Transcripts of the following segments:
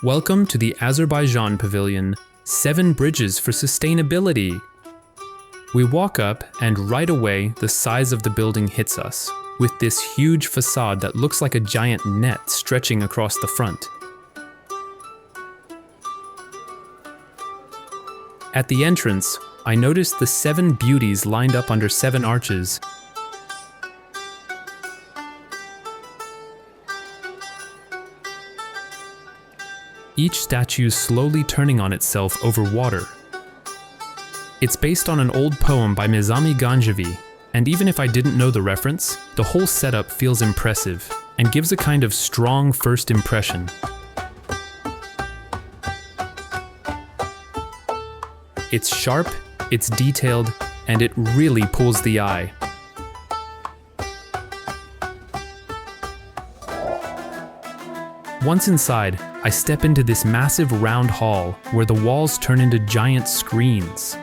Welcome to the Azerbaijan Pavilion, 7 Bridges for Sustainability. We walk up and right away the size of the building hits us, with this huge facade that looks like a giant net stretching across the front. At the entrance, I noticed the 7 beauties lined up under 7 arches. Each statue slowly turning on itself over water. It's based on an old poem by Nizami Ganjavi, and even if I didn't know the reference, the whole setup feels impressive and gives a kind of strong first impression. It's sharp, it's detailed, and it really pulls the eye. Once inside, I step into this massive round hall where the walls turn into giant screens.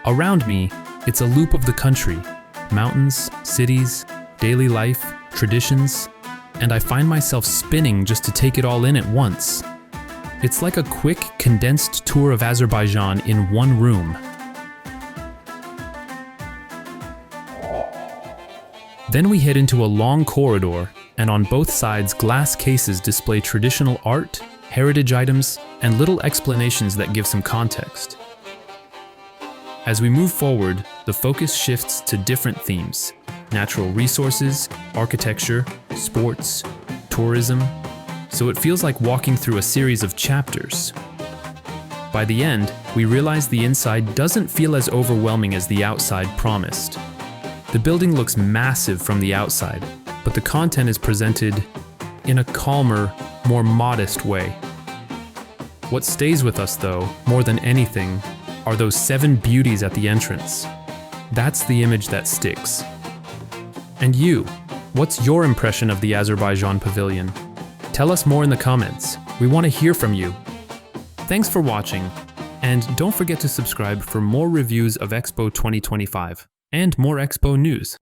Around me, it's a loop of the country, mountains, cities, daily life, traditions, and I find myself spinning just to take it all in at once. It's like a quick, condensed tour of Azerbaijan in one room. Then we head into a long corridor, and on both sides glass cases display traditional art, heritage items, and little explanations that give some context. As we move forward, the focus shifts to different themes: natural resources, architecture, sports, tourism, so it feels like walking through a series of chapters. By the end, we realize the inside doesn't feel as overwhelming as the outside promised. The building looks massive from the outside, but the content is presented in a calmer, more modest way. What stays with us, though, more than anything, are those 7 beauties at the entrance. That's the image that sticks. And you, what's your impression of the Azerbaijan Pavilion? Tell us more in the comments. We want to hear from you. Thanks for watching, and don't forget to subscribe for more reviews of Expo 2025 and more Expo news.